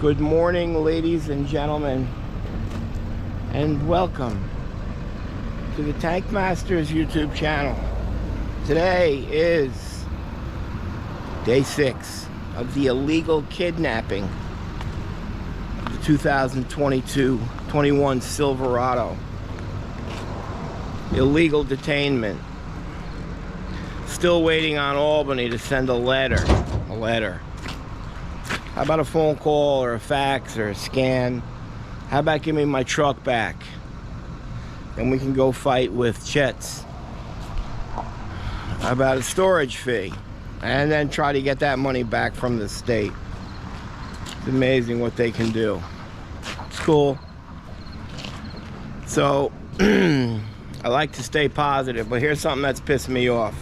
Good morning, ladies and gentlemen, and welcome to the Tank Masters YouTube channel. Today is day 6 of the illegal kidnapping of the 2022-21 Silverado. Illegal detainment. Still waiting on Albany to send a letter. How about a phone call or a fax or a scan? How about give me my truck back? Then we can go fight with Chet's. How about a storage fee? And then try to get that money back from the state. It's amazing what they can do. It's cool. So, I like to stay positive, but here's something that's pissing me off.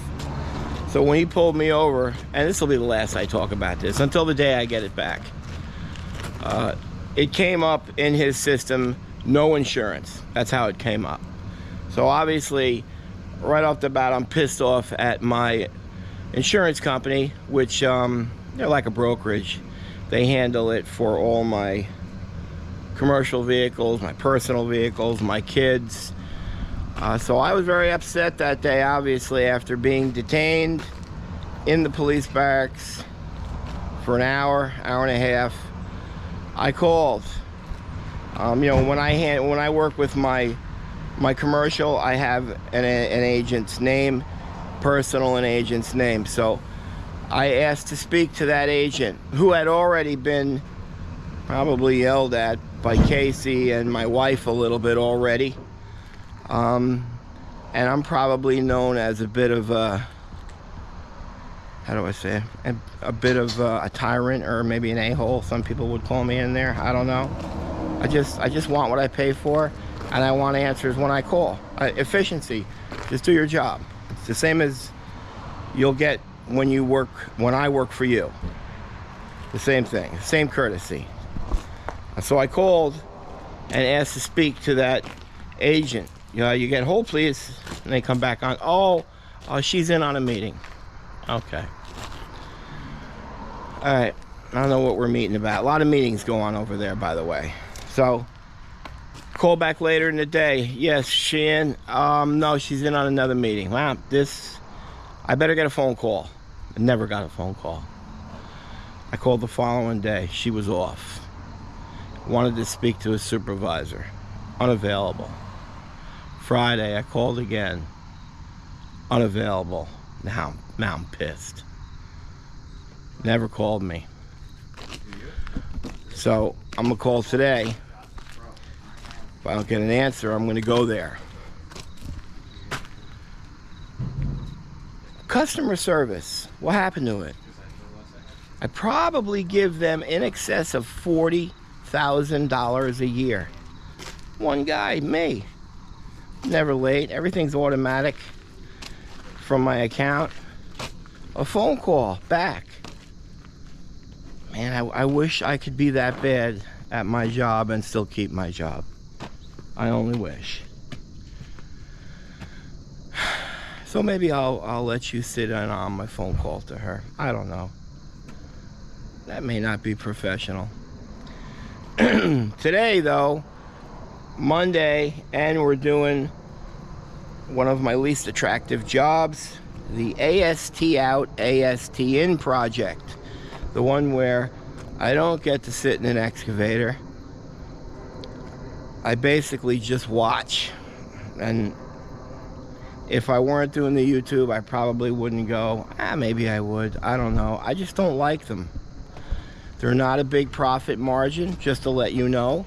So when he pulled me over, and this will be the last I talk about this, until the day I get it back. It came up in his system, no insurance. That's how it came up. So obviously, right off the bat, I'm pissed off at my insurance company, which they're like a brokerage. They handle it for all my commercial vehicles, my personal vehicles, my kids. So I was very upset that day, obviously, after being detained in the police barracks for an hour and a half. I called. You know, when I work with my commercial, I have an agent's name, personal and agent's name. So I asked to speak to that agent, who had already been probably yelled at by Casey and my wife a little bit already. And I'm probably known as a bit of a, how do I say it? A bit of a tyrant, or maybe an a-hole. Some people would call me in there. I don't know. I just want what I pay for, and I want answers when I call. Efficiency. Just do your job. It's the same as you'll get when I work for you. The same thing. Same courtesy. So I called and asked to speak to that agent. You get hold, please. And they come back on. Oh, she's in on a meeting. Okay. All right. I don't know what we're meeting about. A lot of meetings go on over there, by the way. So, call back later in the day. Yes, she in? No, she's in on another meeting. Wow, I better get a phone call. I never got a phone call. I called the following day. She was off. Wanted to speak to a supervisor. Unavailable. Friday, I called again. Unavailable. Now I'm pissed. Never called me. So I'm gonna call today. If I don't get an answer, I'm gonna go there. Customer service. What happened to it? I probably give them in excess of $40,000 a year. One guy, me. Never late. Everything's automatic from my account. A phone call back. Man, I wish I could be that bad at my job and still keep my job. I only wish. So maybe I'll let you sit in on my phone call to her. I don't know. That may not be professional. Today, though, Monday, and we're doing one of my least attractive jobs, the AST out, AST in project. The one where I don't get to sit in an excavator. I basically just watch. And if I weren't doing the YouTube, I probably wouldn't go. Maybe I would. I don't know. I just don't like them. They're not a big profit margin, just to let you know.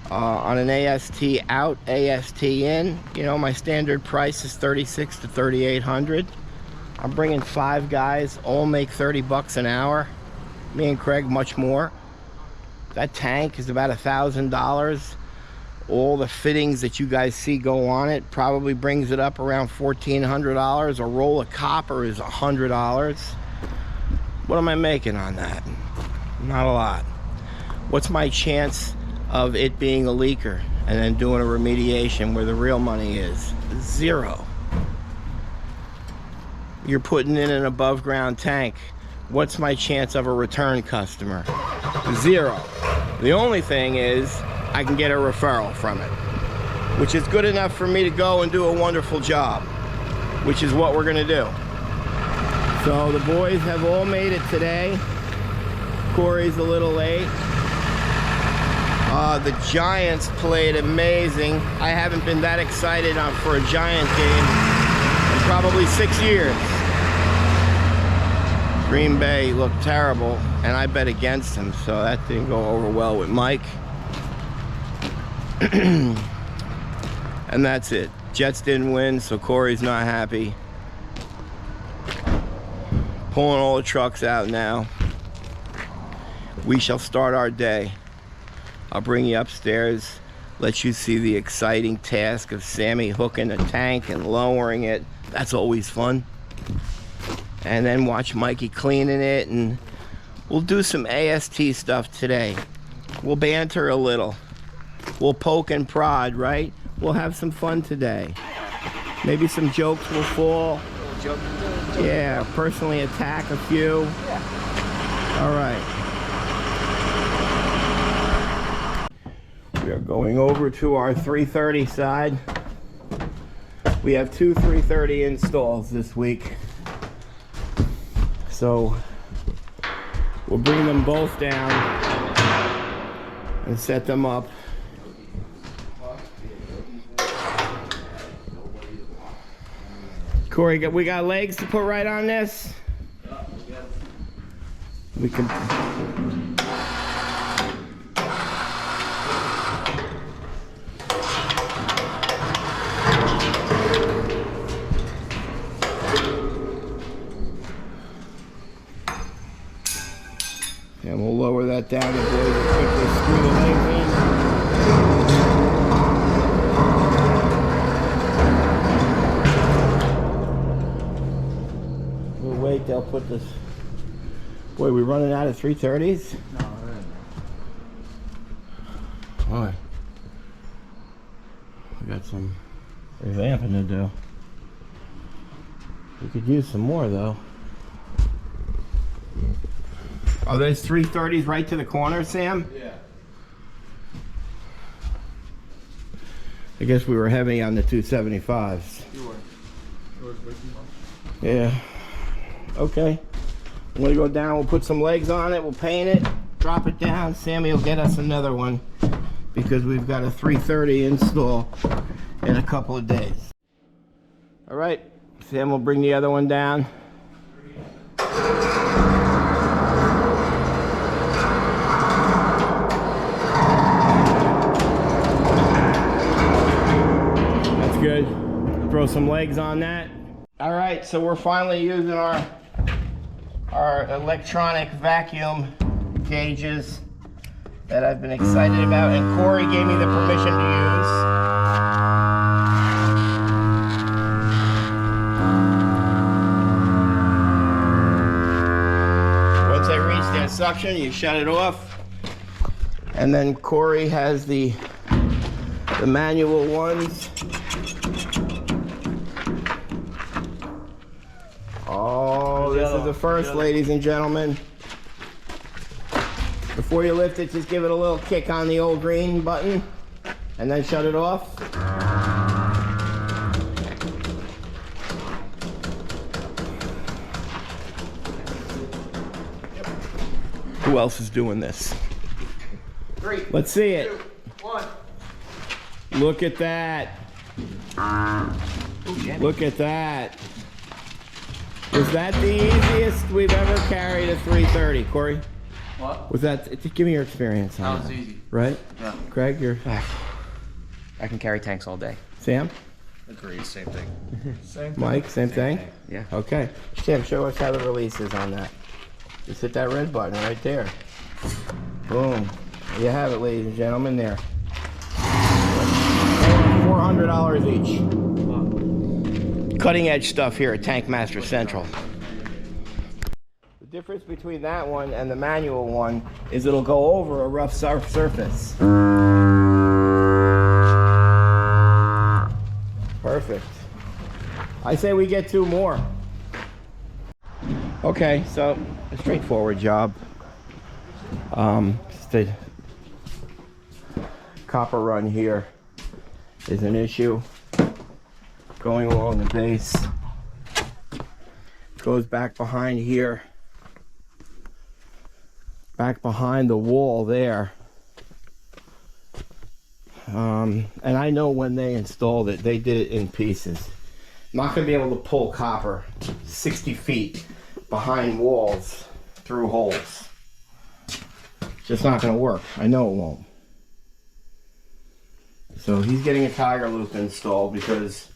On an AST out, AST in, you know, my standard price is $3,600 to $3,800. I'm bringing 5 guys, all make 30 bucks an hour. Me and Craig, much more. That tank is about $1,000. All the fittings that you guys see go on it probably brings it up around $1,400. A roll of copper is $100. What am I making on that? Not a lot. What's my chance of it being a leaker and then doing a remediation where the real money is? 0. You're putting in an above ground tank what's my chance of a return customer? 0. The only thing is I can get a referral from it, which is good enough for me to go and do a wonderful job, which is what we're gonna do. So the boys have all made it today. Corey's a little late. The Giants played amazing. I haven't been that excited for a Giant game in probably 6 years. Green Bay looked terrible, and I bet against him, so that didn't go over well with Mike. And that's it. Jets didn't win, so Corey's not happy. Pulling all the trucks out now. We shall start our day. I'll bring you upstairs, let you see the exciting task of Sammy hooking a tank and lowering it. That's always fun. And then watch Mikey cleaning it, and we'll do some AST stuff today. We'll banter a little. We'll poke and prod, right? We'll have some fun today. Maybe some jokes will fall. Yeah, personally attack a few. All right. We are going over to our 330 side. We have 2 330 installs this week. So we'll bring them both down and set them up. Corey, we got legs to put right on this? We can. And we'll lower that down, the boys will quickly screw the legs in. We'll wait, they'll put this. Boy, we running out of 330s? No, boy, we got some revamping to do. We could use some more though. Are those 330s right to the corner, Sam? Yeah. I guess we were heavy on the 275s. You were. Yeah. Okay. I'm gonna go down, we'll put some legs on it, we'll paint it, drop it down. Sammy will get us another one because we've got a 330 install in a couple of days. All right, Sam will bring the other one down. Good. Throw some legs on that. All right, so we're finally using our electronic vacuum gauges that I've been excited about, and Corey gave me the permission to use. Once they reach their suction, you shut it off. And then Corey has the manual ones. Oh, this is the first, ladies and gentlemen. Before you lift it, just give it a little kick on the old green button and then shut it off. Who else is doing this? 3, Let's see it. 2, 1. Look at that. Look at that. Was that the easiest we've ever carried a 330, Corey? What? Was that? Give me your experience on That was easy. Right? Yeah. Craig, you're. I can carry tanks all day. Sam? Agreed, same thing. Mike, same thing? Yeah. Okay. Sam, show us how the release is on that. Just hit that red button right there. Boom. There you have it, ladies and gentlemen, there. $400 each. Wow. Cutting edge stuff here at Tank Master Central. The difference between that one and the manual one is it'll go over a rough surface. Perfect. I say we get 2 more. Okay, so a straightforward job. The copper run here is an issue. Going along the base. Goes back behind here. Back behind the wall there. And I know when they installed it, they did it in pieces. I'm not going to be able to pull copper 60 feet behind walls through holes. It's just not going to work. I know it won't. So he's getting a tiger loop installed because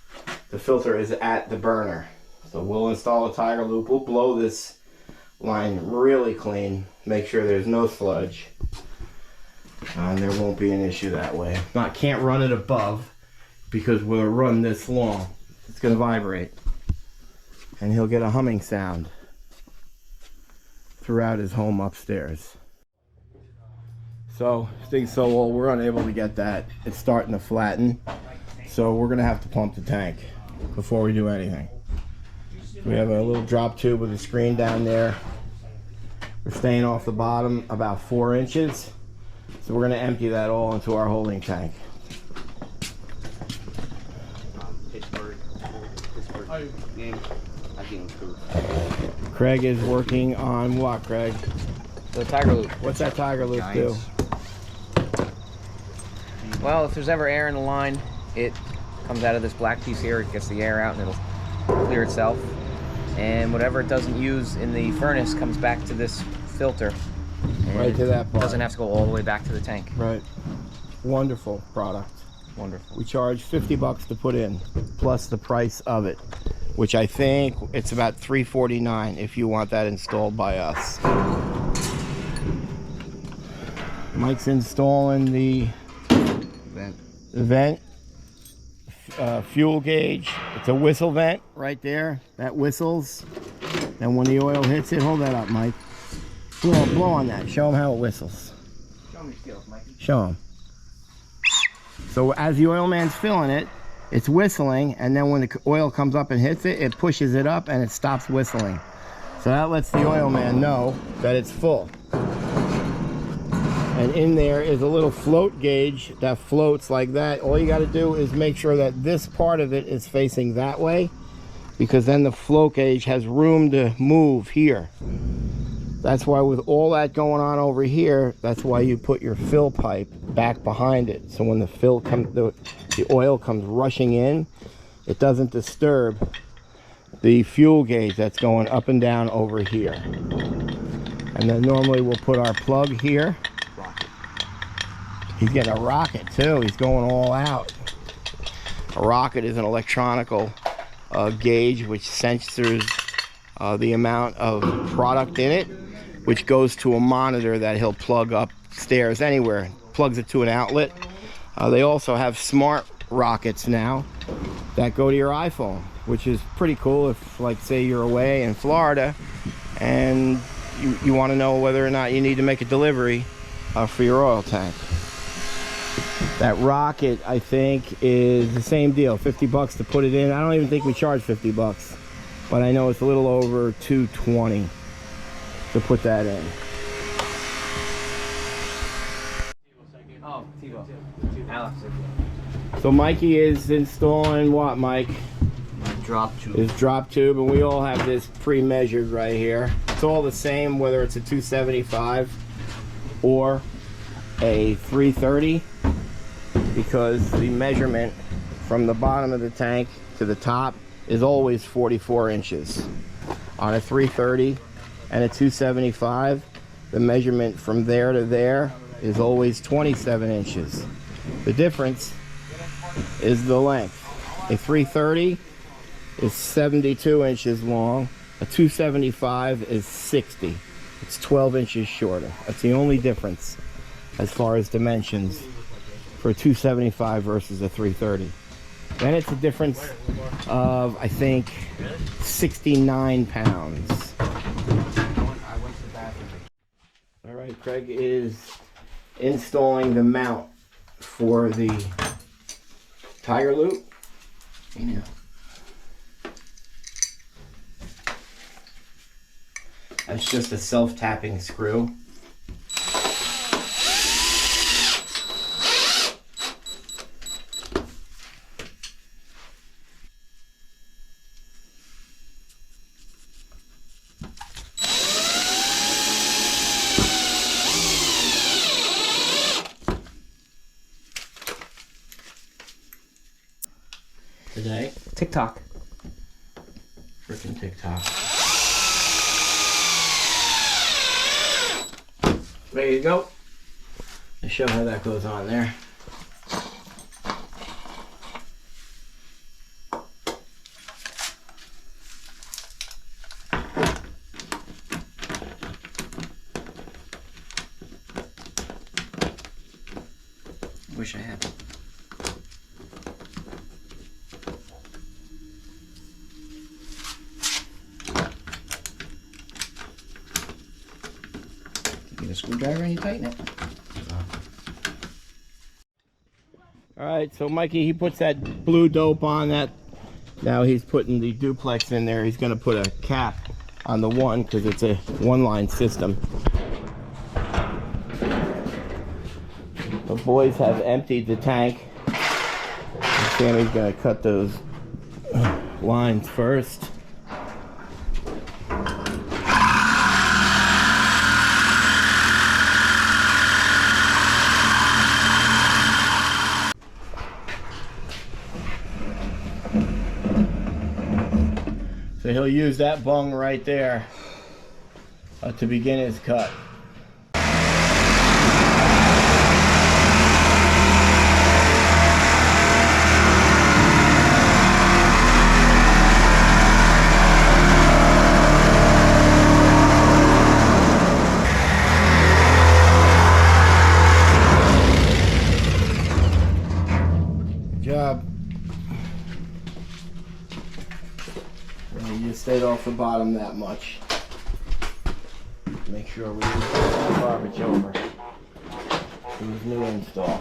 the filter is at the burner. So we'll install a tiger loop. We'll blow this line really clean. Make sure there's no sludge. And there won't be an issue that way. Can't run it above because we'll run this long. It's going to vibrate. And he'll get a humming sound throughout his home upstairs. So, we're unable to get that. It's starting to flatten. So we're going to have to pump the tank before we do anything. We have a little drop tube with a screen down there. We're staying off the bottom about 4 inches. So we're going to empty that all into our holding tank. Craig is working on what, Craig? The tiger loop. What's that tiger loop do? Well, if there's ever air in the line, it comes out of this black piece here. It gets the air out and it'll clear itself. And whatever it doesn't use in the furnace comes back to this filter. Right to that part. Doesn't have to go all the way back to the tank. Right. Wonderful product. Wonderful. We charge $50 to put in, plus the price of it, which I think it's about $349 if you want that installed by us. Mike's installing the vent fuel gauge. It's a whistle vent right there. That whistles. And when the oil hits it, hold that up, Mike. Blow on that. Show them how it whistles. Show me skills, Mikey. Show them. So as the oil man's filling it, it's whistling, and then when the oil comes up and hits it, it pushes it up and it stops whistling. So that lets the oil man know that it's full. And in there is a little float gauge that floats like that. All you got to do is make sure that this part of it is facing that way, because then the float gauge has room to move here. That's why with all that going on over here, that's why you put your fill pipe back behind it. So when the oil comes rushing in, it doesn't disturb the fuel gauge that's going up and down over here. And then normally we'll put our plug here. He's getting a rocket too. He's going all out. A rocket is an electronical gauge which sensors the amount of product in it, which goes to a monitor that he'll plug upstairs anywhere. Plugs it to an outlet. They also have smart rockets now that go to your iPhone, which is pretty cool if, like, say you're away in Florida and you want to know whether or not you need to make a delivery for your oil tank. That rocket, I think, is the same deal, $50 to put it in. I don't even think we charge $50, but I know it's a little over $220 to put that in. Oh, Tebow. Alex. So Mikey is installing what, Mike? Drop tube. His drop tube, and we all have this pre-measured right here. It's all the same whether it's a 275 or a 330, because the measurement from the bottom of the tank to the top is always 44 inches. On a 330 and a 275, the measurement from there to there is always 27 inches. The difference is the length. A 330 is 72 inches long. A 275 is 60. It's 12 inches shorter. That's the only difference as far as dimensions for a 275 versus a 330. Then it's a difference of, I think, 69 pounds. All right, Craig is installing the mount for the tiger loop. That's just a self-tapping screw. Today? TikTok. Freaking TikTok. Ready to go? Let's show how that goes on there. Wish I had. Get a screwdriver and you tighten it. Alright, so Mikey, he puts that blue dope on that. Now he's putting the duplex in there. He's going to put a cap on the one because it's a one-line system. The boys have emptied the tank. Sammy's going to cut those lines first. So he'll use that bung right there to begin his cut. Good job. You stayed off the bottom that much. Make sure we use the garbage over. Use new install.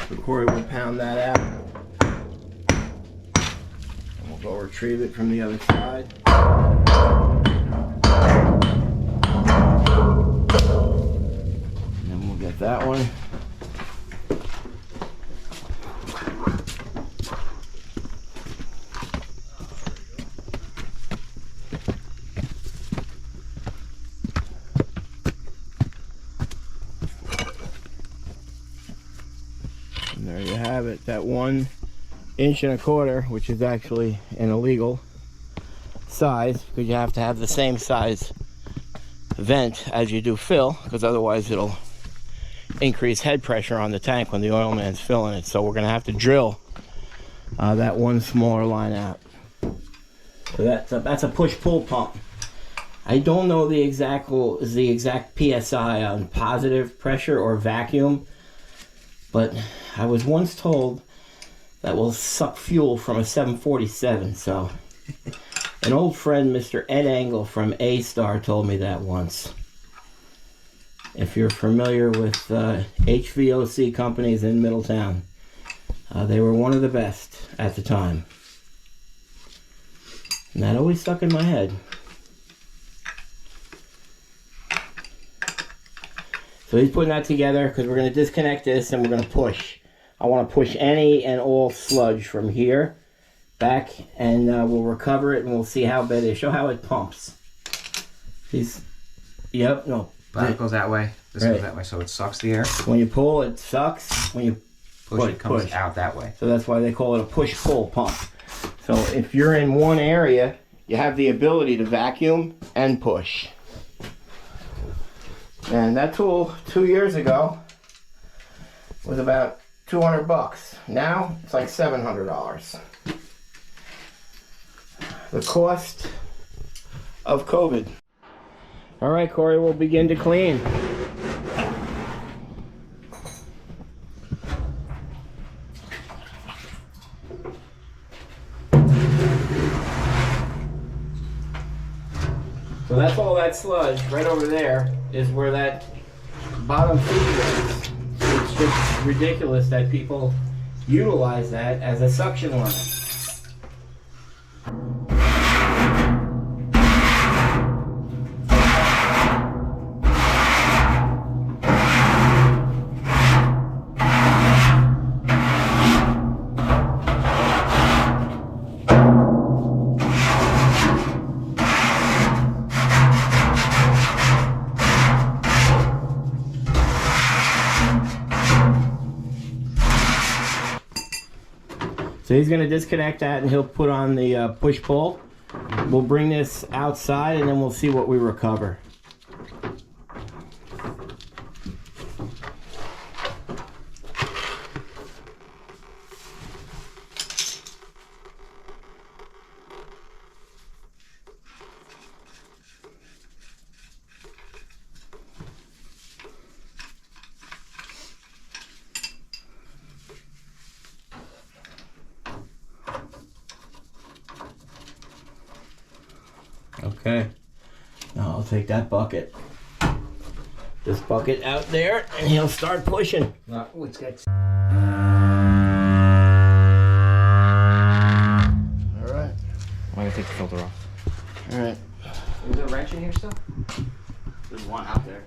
So Corey will pound that out. And we'll go retrieve it from the other side. And then we'll get that one. And there you have it, that 1.25 inches, which is actually an illegal size because you have to have the same size vent as you do fill, because otherwise it'll increase head pressure on the tank when the oil man's filling it. So we're going to have to drill that one smaller line out. So that's a push-pull pump. I don't know the exact PSI on positive pressure or vacuum, but I was once told that will suck fuel from a 747. So an old friend, Mr. Ed Engel from A-Star, told me that once. If you're familiar with HVOC companies in Middletown, they were one of the best at the time. And that always stuck in my head. So he's putting that together because we're going to disconnect this and we're going to push. I want to push any and all sludge from here back, and we'll recover it and we'll see how bad it is. Show how it pumps. Yep, no. That goes that way. This goes that way, so it sucks the air. When you pull, it sucks. When you push, it comes out that way. So that's why they call it a push-pull pump. So if you're in one area, you have the ability to vacuum and push. And that tool 2 years ago was about $200. Now it's like $700. The cost of COVID. All right, Corey, we'll begin to clean. So that's all that sludge right over there is where that bottom feed is. It's just ridiculous that people utilize that as a suction line. So he's going to disconnect that and he'll put on the push-pull. We'll bring this outside and then we'll see what we recover. Okay, now I'll take that bucket, this bucket out there, and he'll start pushing. Oh, it's got... All right. I'm gonna take the filter off. All right. Is there a wrench in here still? There's one out there.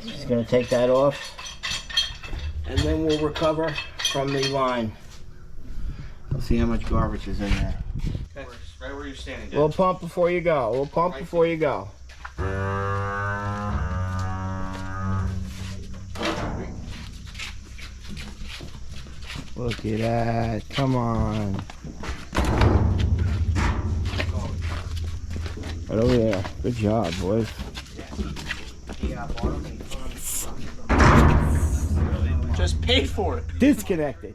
Just gonna take that off, and then we'll recover from the line. We'll see how much garbage is in there. Okay. Right where you're standing, Dad. We'll pump before you go. We'll pump before you go. Look at that. Come on. Right over there. Good job, boys. Just paid for it. Disconnected.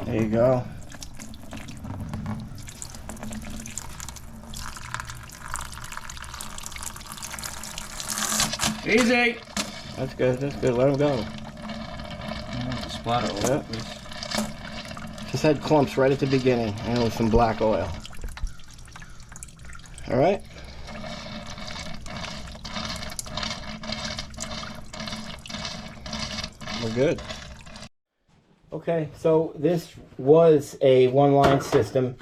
There you go. Easy. That's good. That's good. Let him go. Splatter oil, Yep. please. Just had clumps right at the beginning, and with some black oil. All right. We're good. Okay, so this was a one-line system.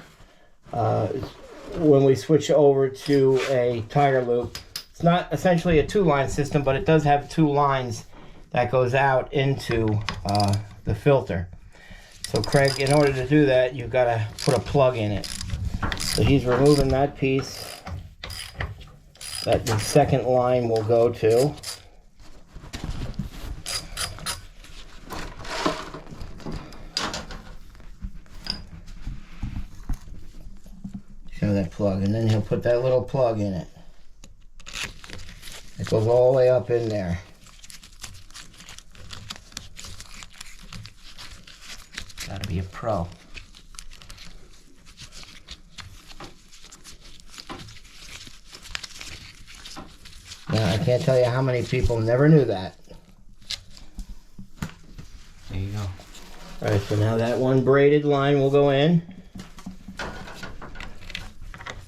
When we switch over to a tire loop, it's not essentially a two-line system, but it does have two lines that goes out into the filter. So Craig, in order to do that, you've got to put a plug in it. So he's removing that piece that the second line will go to. Show that plug, and then he'll put that little plug in it. It goes all the way up in there. Gotta be a pro. Now, I can't tell you how many people never knew that. There you go. Alright, so now that one braided line will go in.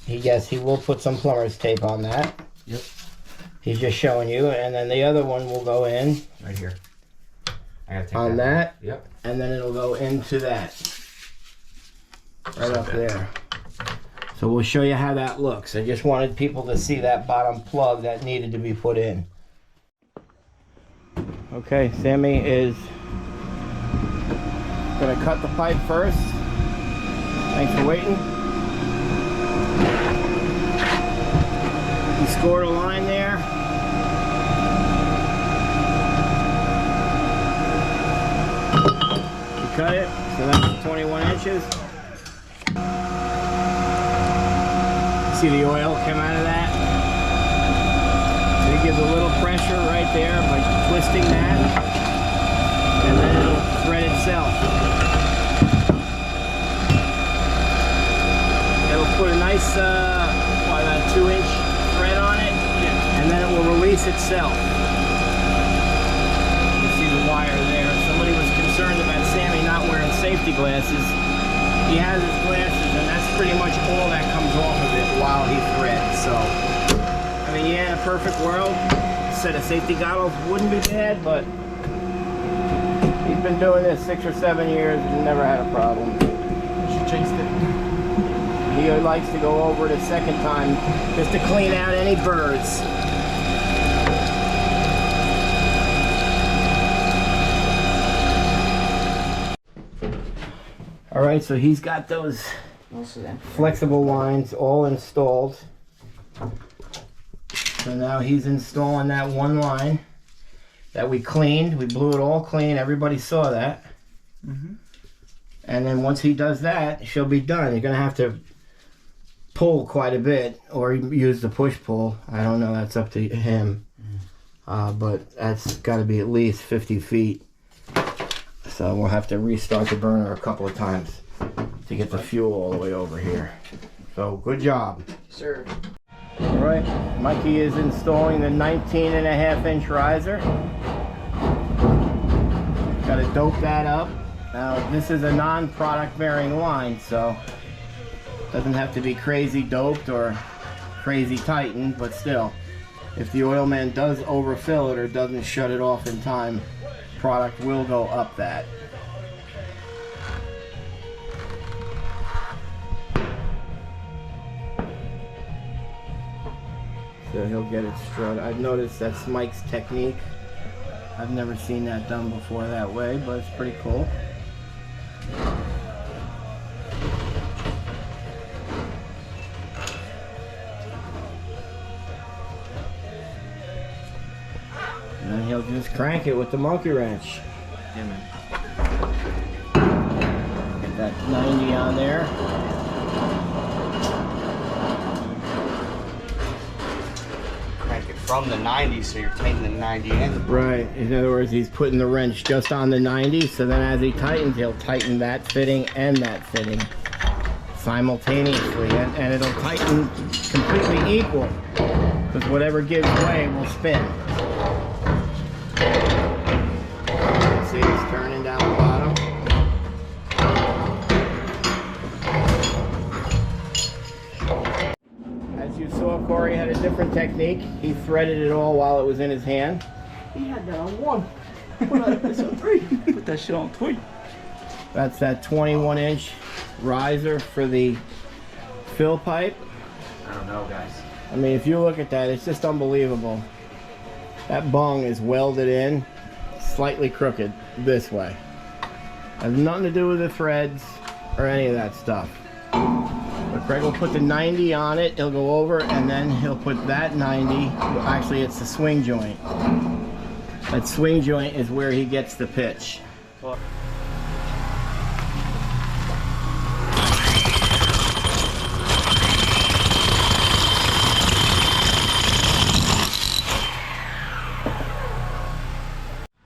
Yes, he will put some plumber's tape on that. Yep. He's just showing you, and then the other one will go in Right here. I gotta take on that, Yep. and then it'll go into that. Right up there. So we'll show you how that looks. I just wanted people to see that bottom plug that needed to be put in. Okay, Sammy is gonna cut the pipe first. Thanks for waiting. He scored a line there. He cut it, so that's 21 inches. See the oil come out of that? So he gives a little pressure right there by twisting that, and then it'll thread itself. It'll put a nice, about 2-inch thread on it, and then it will release itself. You see the wire there. Somebody was concerned about Sammy not wearing safety glasses. He has his glasses, and that's pretty much all that comes off of it while he threads. So, I mean, yeah, in a perfect world, a set of safety goggles wouldn't be bad, but he's been doing this 6 or 7 years and never had a problem. She chased it. He likes to go over it a second time just to clean out any birds. All right, so he's got those flexible lines all installed. So now he's installing that one line. that we cleaned. We blew it all clean. Everybody saw that. And then once he does that, she'll be done. You're gonna have to pull quite a bit or use the push pull. I don't know, that's up to him. But that's got to be at least 50 feet. So we'll have to restart the burner a couple of times to get the fuel all the way over here. So good job. Sir. All right, Mikey is installing the 19.5-inch riser. Got to dope that up. Now this is a non-product bearing line, so it doesn't have to be crazy doped or crazy tightened, but still, if the oil man does overfill it or doesn't shut it off in time, product will go up that. So he'll get it strut. I've noticed that's Mike's technique. I've never seen that done before that way, but it's pretty cool. And then he'll just crank it with the monkey wrench. Yeah, man. Get that 90 on there. Crank it from the 90, so you're tightening the 90 in. Right. In other words, he's putting the wrench just on the 90, so then as he tightens, he'll tighten that fitting and that fitting simultaneously, and it'll tighten completely equal, because whatever gives way will spin. See, it's turning down the bottom. As you saw, Corey had a different technique. He threaded it all while it was in his hand. He had that on 1. It's on 3. Put that shit on 3. That's that 21-inch riser for the fill pipe. I don't know, guys. I mean, if you look at that, it's just unbelievable. That bung is welded in, slightly crooked this way. Has nothing to do with the threads or any of that stuff. But Craig will put the 90 on it, he'll go over, and then he'll put that 90, actually it's the swing joint. That swing joint is where he gets the pitch.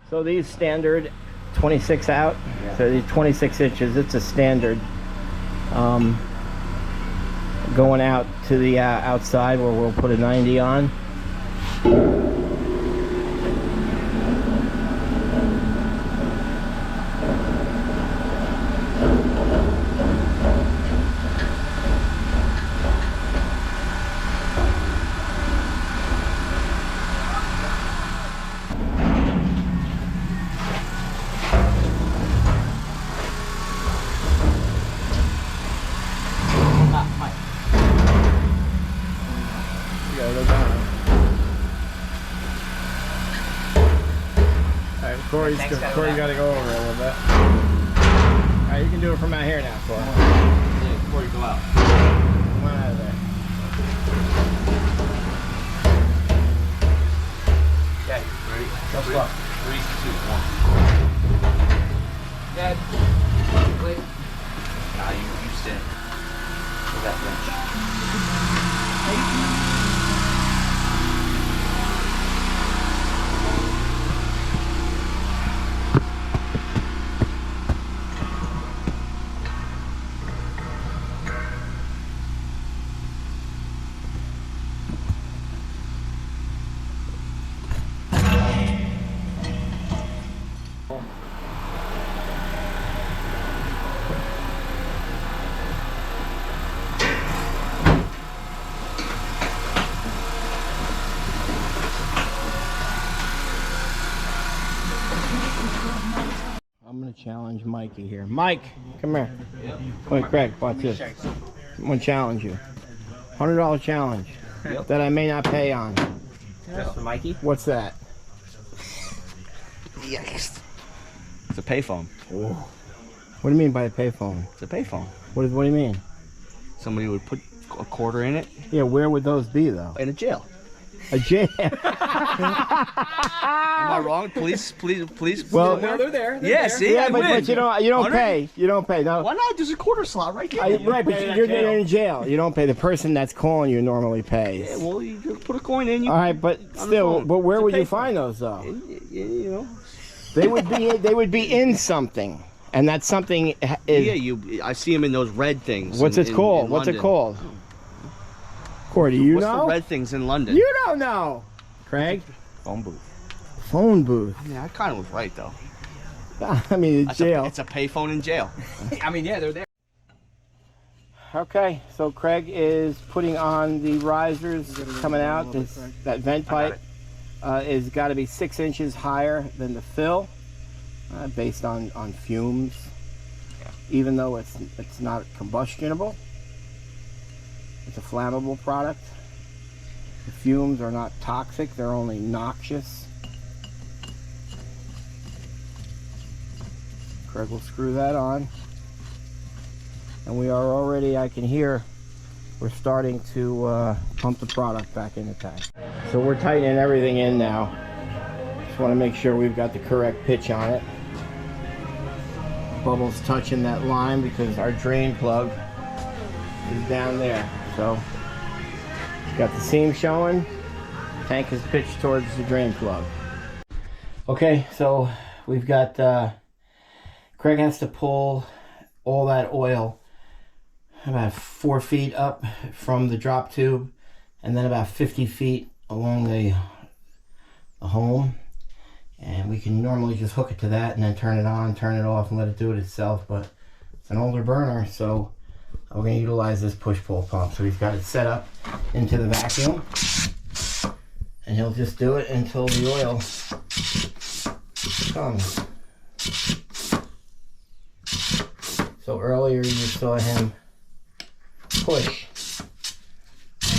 So these standard 26 out, so these 26 inches, it's a standard going out to the outside where we'll put a 90 on. Corey's got to go over it a little bit. Alright, you can do it from out here now, Corey. Yeah, before you go out. Come on out of there. Okay, ready? Let's go. 3, 2, 1. Dad, wait. Nah, you stand. With that wrench. I'm going to challenge Mikey here. Mike, come here. Wait, Craig, watch this. I'm going to challenge you. $100 challenge that I may not pay on. Just for Mikey? What's that? Yes. It's a payphone. What do you mean by a payphone? It's a payphone. What do you mean? Somebody would put a quarter in it. Yeah, where would those be though? In a jail. A jail. Am I wrong? Please. Well, No, they're there. Yeah, see, yeah, I but win. you don't 100? pay. You don't pay. No. Why not? There's a quarter slot right there. Right, but you're in jail. You don't pay. The person that's calling you normally pays. Yeah, well, you just put a coin in. You, All right, but the still, phone. but where It's a would you payphone. find those though? you know. They would be in something, and that something is. Yeah, I see them in those red things. What's it called? in What's it London. called? Corey, do you What's know? the red things in London? You don't know. Craig? Phone booth. Phone booth. I mean, I kind of was right though. I mean, it's jail. It's a payphone in jail. I mean, yeah, they're there. Okay, so Craig is putting on the risers coming out. That vent pipe is got to be 6 inches higher than the fill, based on fumes. Even though it's not combustionable, it's a flammable product. The fumes are not toxic; they're only noxious. Craig will screw that on. And we are already, I can hear, we're starting to pump the product back in the tank. So we're tightening everything in now. Just want to make sure we've got the correct pitch on it. Bubbles touching that line because our drain plug is down there. So got the seam showing. Tank is pitched towards the drain plug. Okay, so we've got, Craig has to pull all that oil about 4 feet up from the drop tube, and then about 50 feet along the home. And we can normally just hook it to that and then turn it on, turn it off, and let it do it itself. But it's an older burner, so we're going to utilize this push-pull pump. So he's got it set up into the vacuum, and he'll just do it until the oil comes. So earlier you saw him push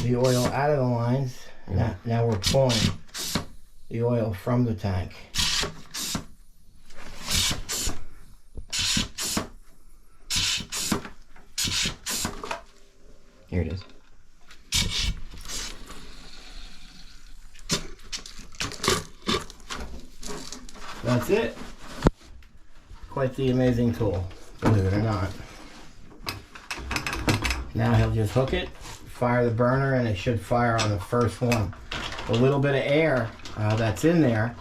the oil out of the lines. Now we're pulling the oil from the tank. Here it is. That's it. Quite the amazing tool, believe it or not. Now he'll just hook it, fire the burner, and it should fire on the first one. A little bit of air that's in there,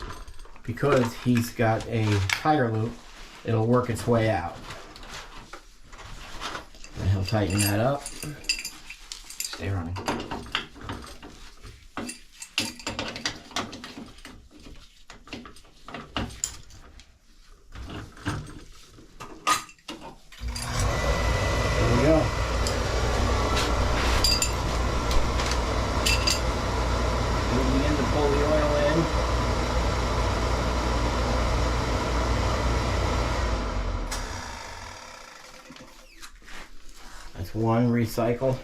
because he's got a tiger loop, it'll work its way out. And he'll tighten that up. Stay running. There we go. We begin to pull the oil in. That's one recycle.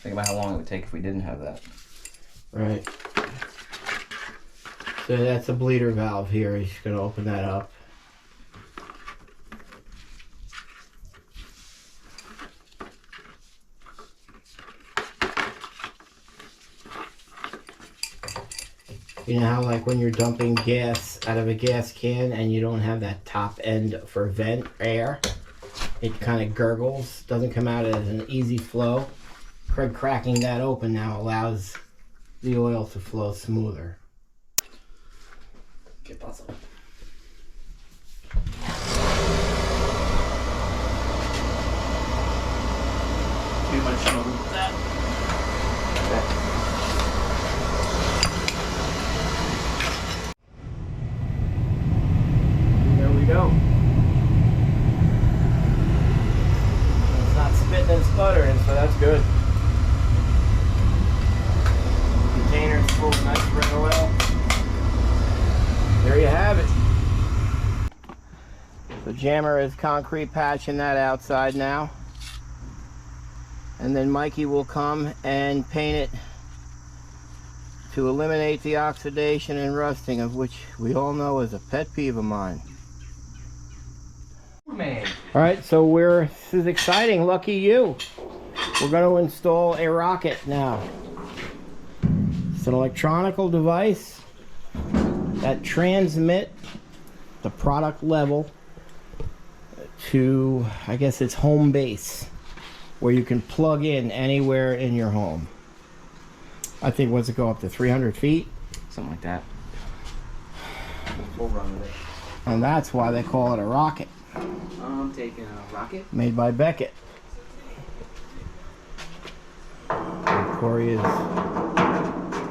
Think about how long it would take if we didn't have that. Right. So that's a bleeder valve here. He's going to open that up. You know how like when you're dumping gas out of a gas can and you don't have that top end for vent air, it kind of gurgles, doesn't come out as an easy flow. Craig cracking that open now allows the oil to flow smoother. Get puzzle. Too much trouble with that. There we go. It's not spitting and sputtering, so that's good. Container's full of nice red oil. There you have it. So Jammer is concrete patching that outside now. And then Mikey will come and paint it to eliminate the oxidation and rusting, of which we all know is a pet peeve of mine. Man. All right, so this is exciting. Lucky you. We're going to install a rocket now. It's an electronical device that transmits the product level to, I guess it's home base, where you can plug in anywhere in your home. I think, what's it go up to 300 feet? Something like that. We'll run with it. And that's why they call it a rocket. I'm taking a rocket. Made by Beckett. Corey is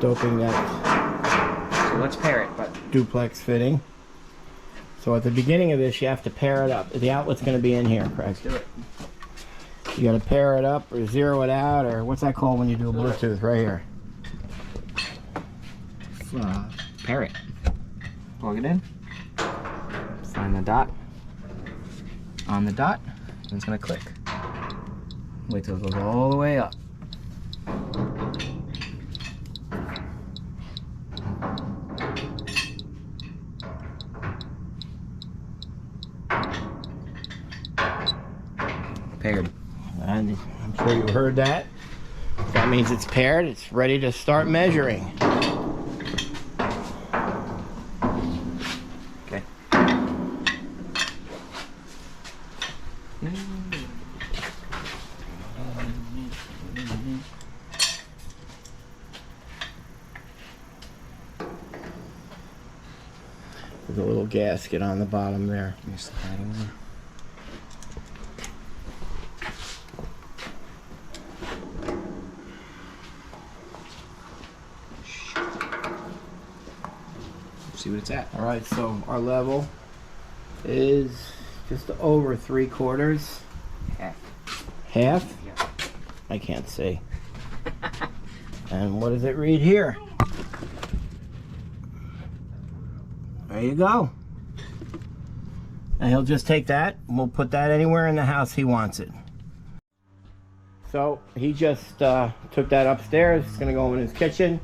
doping that. So let's pair it, but Duplex fitting. So at the beginning of this, you have to pair it up. The outlet's going to be in here, Craig. let's do it. You got to pair it up or zero it out, or what's that called when you do a Bluetooth? Right here. Pair it. Plug it in. Find the dot. On the dot, and it's going to click. Wait till it goes all the way up. Paired. And I'm sure you heard that. That means it's paired. It's ready to start measuring. Okay. There's a little gasket on the bottom there. See what it's at. All right, so our level is just over 3/4. Half. Half? Yeah. I can't see. And what does it read here? There you go. And he'll just take that, and we'll put that anywhere in the house he wants it. So he just took that upstairs. It's going to go in his kitchen.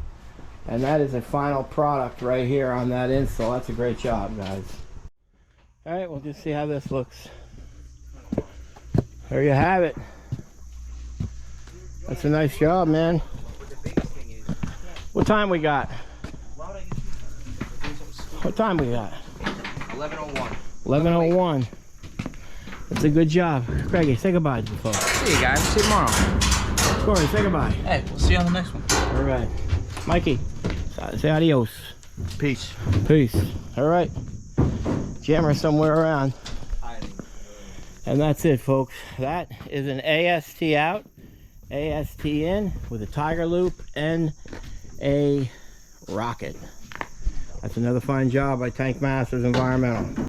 And that is a final product right here on that install. That's a great job, guys. All right, we'll just see how this looks. There you have it. That's a nice job, man. What time we got? What time we got? 11:01. 11:01. That's a good job. Craigie, say goodbye to the folks. See you guys. See you tomorrow. Corey, say goodbye. Hey, we'll see you on the next one. All right. Mikey, say adios. Peace. Peace. All right. Jammer somewhere around. And that's it, folks. That is an AST out, AST in with a tiger loop and a rocket. That's another fine job by Tank Masters Environmental.